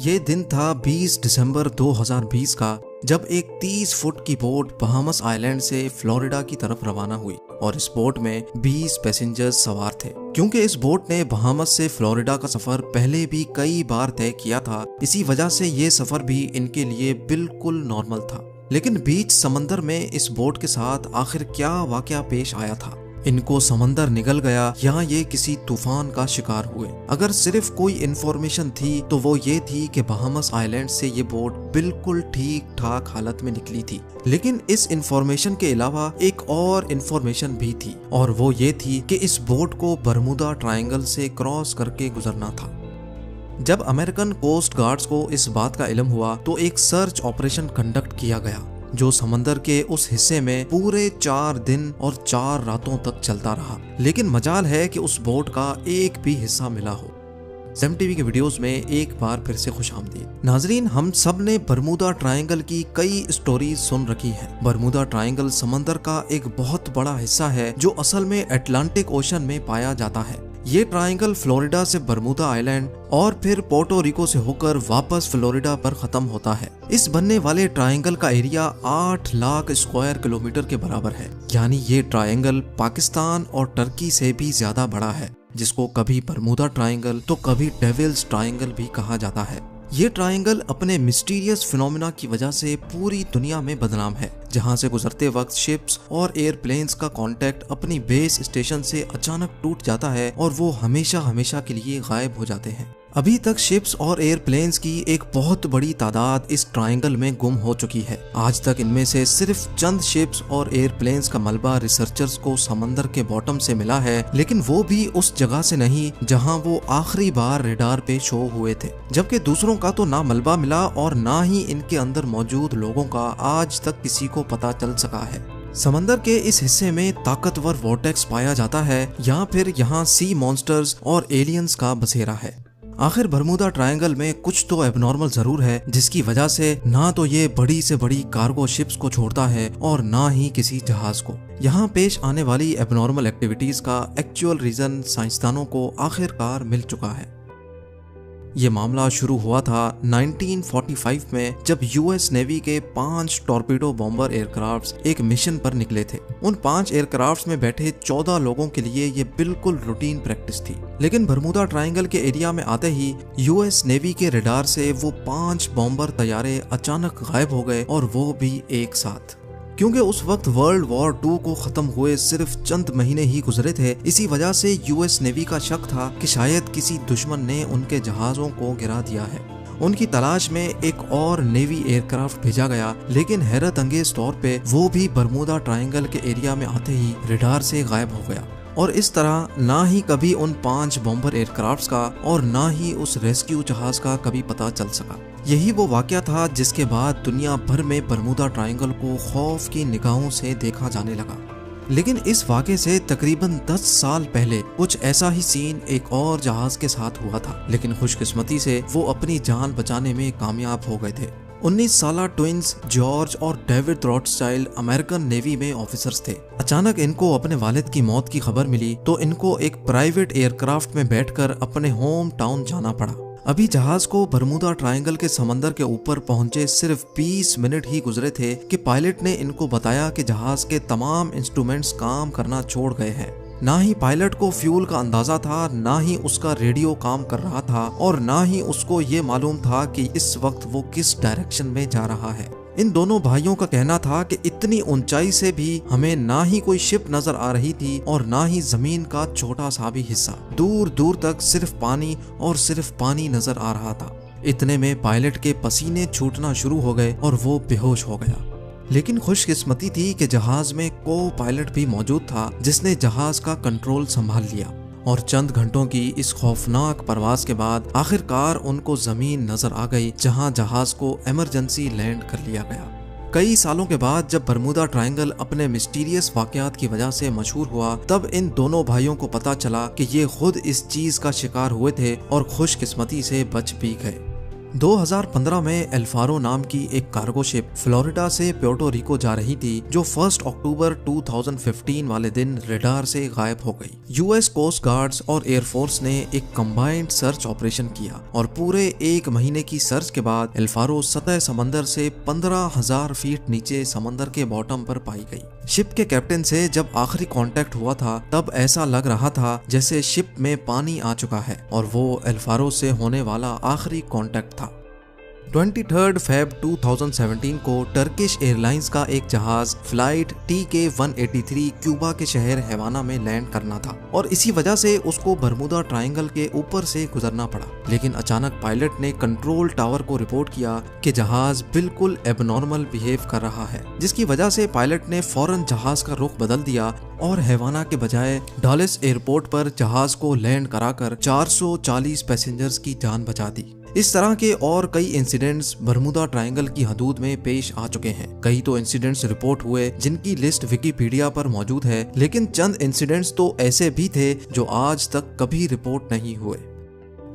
ये दिन था 20 दिसंबर 2020 का, जब एक 30 फुट की बोट बहामस आइलैंड से फ्लोरिडा की तरफ रवाना हुई और इस बोट में 20 पैसेंजर्स सवार थे। क्योंकि इस बोट ने बहामस से फ्लोरिडा का सफर पहले भी कई बार तय किया था, इसी वजह से ये सफर भी इनके लिए बिल्कुल नॉर्मल था। लेकिन बीच समंदर में इस बोट के साथ आखिर क्या वाकया पेश आया था? इनको समंदर निगल गया या ये किसी तूफान का शिकार हुए? अगर सिर्फ कोई इन्फॉर्मेशन थी तो वो ये थी कि बहामस आइलैंड से ये बोट बिल्कुल ठीक ठाक हालत में निकली थी। लेकिन इस इन्फॉर्मेशन के अलावा एक और इन्फॉर्मेशन भी थी, और वो ये थी कि इस बोट को बरमूदा ट्रायंगल से क्रॉस करके गुजरना था। जब अमेरिकन कोस्ट गार्ड्स को इस बात का इल्म हुआ तो एक सर्च ऑपरेशन कंडक्ट किया गया, जो समंदर के उस हिस्से में पूरे 4 दिन और 4 रातों तक चलता रहा। लेकिन मजाल है कि उस बोट का एक भी हिस्सा मिला हो। SEM TV के वीडियोस में एक बार फिर से खुशामदीद। नाजरीन, हम सब ने बरमूदा ट्रायंगल की कई स्टोरीज सुन रखी हैं। बरमूदा ट्रायंगल समंदर का एक बहुत बड़ा हिस्सा है जो असल में अटलांटिक ओशन में पाया जाता है। ये ट्रायंगल फ्लोरिडा से बरमूदा आइलैंड और फिर पोर्टो रिको से होकर वापस फ्लोरिडा पर खत्म होता है। इस बनने वाले ट्रायंगल का एरिया 8 लाख स्क्वायर किलोमीटर के बराबर है। यानी ये ट्रायंगल पाकिस्तान और टर्की से भी ज्यादा बड़ा है, जिसको कभी बरमूदा ट्रायंगल तो कभी डेविल्स ट्रायंगल भी कहा जाता है। ये ट्रायंगल अपने मिस्टीरियस फिनोमेना की वजह से पूरी दुनिया में बदनाम है, जहां से गुजरते वक्त शिप्स और एयरप्लेन्स का कांटेक्ट अपनी बेस स्टेशन से अचानक टूट जाता है और वो हमेशा हमेशा के लिए गायब हो जाते हैं। अभी तक शिप्स और एयरप्लेन्स की एक बहुत बड़ी तादाद इस ट्रायंगल में गुम हो चुकी है। आज तक इनमें से सिर्फ चंद शिप्स और एयरप्लेन्स का मलबा रिसर्चर्स को समंदर के बॉटम से मिला है, लेकिन वो भी उस जगह से नहीं जहां वो आखिरी बार रेडार पे शो हुए थे। जबकि दूसरों का तो ना मलबा मिला और ना ही इनके अंदर मौजूद लोगों का आज तक किसी को पता चल सका है। समंदर के इस हिस्से में ताकतवर वोर्टेक्स पाया जाता है या फिर यहाँ सी मॉन्स्टर्स और एलियंस का बसेरा है। आखिर बरमूदा ट्रायंगल में कुछ तो एबनॉर्मल जरूर है, जिसकी वजह से ना तो ये बड़ी से बड़ी कार्गो शिप्स को छोड़ता है और ना ही किसी जहाज को। यहाँ पेश आने वाली एबनॉर्मल एक्टिविटीज का एक्चुअल रीजन साइंसदानों को आखिरकार मिल चुका है। ये मामला शुरू हुआ था 1945 में, जब US नेवी के 5 टॉर्पीडो बॉम्बर एयरक्राफ्ट्स एक मिशन पर निकले थे। उन 5 एयरक्राफ्ट्स में बैठे 14 लोगों के लिए ये बिल्कुल रूटीन प्रैक्टिस थी। लेकिन बरमूदा ट्रायंगल के एरिया में आते ही US नेवी के रडार से वो 5 बॉम्बर तैयारे अचानक गायब हो गए, और वो भी एक साथ। क्योंकि उस वक्त वर्ल्ड वॉर 2 को खत्म हुए सिर्फ चंद महीने ही गुजरे थे, इसी वजह से US नेवी का शक था कि शायद किसी दुश्मन ने उनके जहाजों को गिरा दिया है। उनकी तलाश में एक और नेवी एयरक्राफ्ट भेजा गया, लेकिन हैरत अंगेज तौर पे वो भी बरमूदा ट्रायंगल के एरिया में आते ही रडार से गायब हो गया। और इस तरह ना ही कभी उन 5 बॉम्बर एयरक्राफ्ट्स का और ना ही उस रेस्क्यू जहाज का कभी पता चल सका। यही वो वाकया था जिसके बाद दुनिया भर में बरमूदा ट्रायंगल को खौफ की निगाहों से देखा जाने लगा। लेकिन इस वाकये से तकरीबन 10 साल पहले कुछ ऐसा ही सीन एक और जहाज के साथ हुआ था, लेकिन खुशकिस्मती से वो अपनी जान बचाने में कामयाब हो गए थे। 19 साला ट्विंस जॉर्ज और डेविड रॉथस्चाइल्ड अमेरिकन नेवी में ऑफिसर्स थे। अचानक इनको अपने वालिद की मौत की खबर मिली तो इनको एक प्राइवेट एयरक्राफ्ट में बैठकर अपने होम टाउन जाना पड़ा। अभी जहाज को बरमूदा ट्रायंगल के समंदर के ऊपर पहुंचे सिर्फ 20 मिनट ही गुजरे थे कि पायलट ने इनको बताया कि जहाज के तमाम इंस्ट्रूमेंट्स काम करना छोड़ गए हैं। ना ही पायलट को फ्यूल का अंदाजा था, ना ही उसका रेडियो काम कर रहा था, और ना ही उसको ये मालूम था कि इस वक्त वो किस डायरेक्शन में जा रहा है। इन दोनों भाइयों का कहना था कि इतनी ऊंचाई से भी हमें ना ही कोई शिप नजर आ रही थी और ना ही जमीन का छोटा सा भी हिस्सा। दूर दूर तक सिर्फ पानी और सिर्फ पानी नजर आ रहा था। इतने में पायलट के पसीने छूटना शुरू हो गए और वो बेहोश हो गया। लेकिन खुशकिस्मती थी कि जहाज में को पायलट भी मौजूद था, जिसने जहाज का कंट्रोल संभाल लिया, और चंद घंटों की इस खौफनाक परवाज के बाद आखिरकार उनको जमीन नजर आ गई, जहां जहाज को इमरजेंसी लैंड कर लिया गया। कई सालों के बाद जब बरमूदा ट्रायंगल अपने मिस्टीरियस वाकयात की वजह से मशहूर हुआ, तब इन दोनों भाइयों को पता चला कि ये खुद इस चीज का शिकार हुए थे और खुशकिस्मती से बच भी गए। 2015 में एल्फारो नाम की एक कार्गो शिप फ्लोरिडा से प्योर्टो रिको जा रही थी, जो 1 अक्टूबर 2015 वाले दिन रडार से गायब हो गई। यूएस कोस्ट गार्ड्स और एयरफोर्स ने एक कंबाइंड सर्च ऑपरेशन किया और पूरे 1 महीने की सर्च के बाद एल्फारो सतह समंदर से 15,000 फीट नीचे समंदर के बॉटम पर पाई गई। शिप के कैप्टन से जब आखिरी कांटेक्ट हुआ था तब ऐसा लग रहा था जैसे शिप में पानी आ चुका है और वो एल्फारो से होने वाला आखिरी कांटेक्ट था। 23 फेब 2017 को टर्किश एयरलाइंस का एक जहाज फ्लाइट TK-183 क्यूबा के शहर हैवाना में लैंड करना था और इसी वजह से उसको बरमुदा ट्रायंगल के ऊपर से गुजरना पड़ा। लेकिन अचानक पायलट ने कंट्रोल टावर को रिपोर्ट किया कि जहाज बिल्कुल एबनॉर्मल बिहेव कर रहा है, जिसकी वजह से पायलट ने फौरन जहाज का रुख बदल दिया और हैवाना के बजाय डॉलेस एयरपोर्ट पर जहाज को लैंड कराकर 440 पैसेंजर्स की जान बचा दी। इस तरह के और कई इंसिडेंट्स बरमुदा ट्रायंगल की हदूद में पेश आ चुके हैं। कई तो इंसिडेंट्स रिपोर्ट हुए जिनकी लिस्ट विकिपीडिया पर मौजूद है, लेकिन चंद इंसिडेंट्स तो ऐसे भी थे जो आज तक कभी रिपोर्ट नहीं हुए।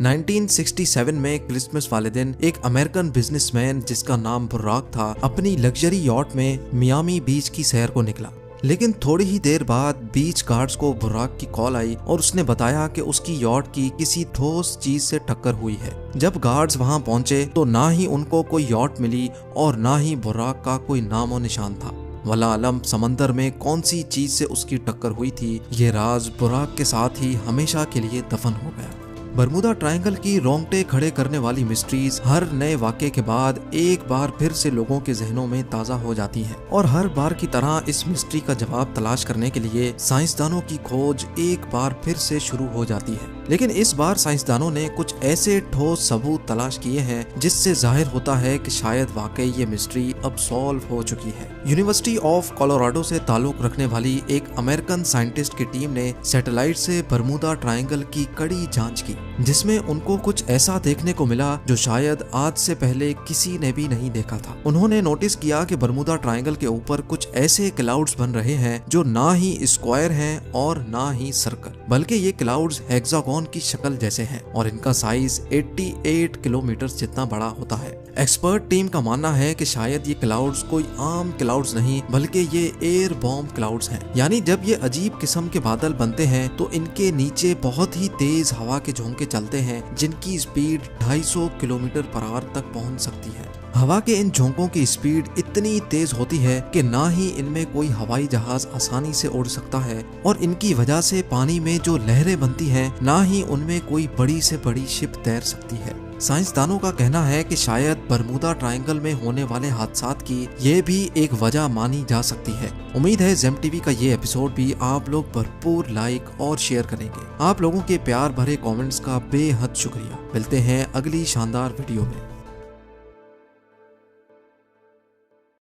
1967 में क्रिसमस वाले दिन एक अमेरिकन बिजनेसमैन जिसका नाम बुर्राक था अपनी लग्जरी यॉट में मियामी बीच की सैर को निकला। लेकिन थोड़ी ही देर बाद बीच गार्ड्स को बुर्राक की कॉल आई और उसने बताया कि उसकी यॉट की किसी ठोस चीज से टक्कर हुई है। जब गार्ड्स वहां पहुंचे तो ना ही उनको कोई यॉट मिली और ना ही बुर्राक का कोई नामो निशान था। वला आलम समंदर में कौन सी चीज से उसकी टक्कर हुई थी, ये राज बुर्राक के साथ ही हमेशा के लिए दफन हो गया। बरमुदा ट्रायंगल की रोंगटे खड़े करने वाली मिस्ट्रीज हर नए वाक़े के बाद एक बार फिर से लोगों के जहनों में ताज़ा हो जाती हैं और हर बार की तरह इस मिस्ट्री का जवाब तलाश करने के लिए साइंसदानों की खोज एक बार फिर से शुरू हो जाती है। लेकिन इस बार साइंसदानों ने कुछ ऐसे ठोस सबूत तलाश किए हैं जिससे जाहिर होता है कि शायद वाकई ये मिस्ट्री अब सॉल्व हो चुकी है। यूनिवर्सिटी ऑफ कोलोराडो से ताल्लुक रखने वाली एक अमेरिकन साइंटिस्ट की टीम ने सैटेलाइट से बरमुदा ट्रायंगल की कड़ी जांच की, जिसमें उनको कुछ ऐसा देखने को मिला जो शायद आज से पहले किसी ने भी नहीं देखा था। उन्होंने नोटिस किया कि बरमुदा ट्रायंगल के ऊपर कुछ ऐसे क्लाउड्स बन रहे हैं जो ना ही स्क्वायर हैं और ना ही सर्कल, बल्कि ये क्लाउड्स हेक्सागोन की शक्ल जैसे हैं और इनका साइज 88 किलोमीटर जितना बड़ा होता है। एक्सपर्ट टीम का मानना है कि शायद ये क्लाउड्स कोई आम क्लाउड्स नहीं बल्कि ये एयर बॉम्ब क्लाउड्स हैं। यानी जब ये अजीब किस्म के बादल बनते हैं तो इनके नीचे बहुत ही तेज हवा के झोंके चलते हैं जिनकी स्पीड 250 किलोमीटर पर आवर तक पहुंच सकती है। हवा के इन झोंकों की स्पीड इतनी तेज होती है कि ना ही इनमें कोई हवाई जहाज आसानी से उड़ सकता है और इनकी वजह से पानी में जो लहरें बनती हैं ना ही उनमें कोई बड़ी से बड़ी शिप तैर सकती है। साइंसदानों का कहना है कि शायद बरमुदा ट्रायंगल में होने वाले हादसात की ये भी एक वजह मानी जा सकती है। उम्मीद है जेम टीवी का ये एपिसोड भी आप लोग भरपूर लाइक और शेयर करेंगे। आप लोगों के प्यार भरे कमेंट्स का बेहद शुक्रिया। मिलते हैं अगली शानदार वीडियो में।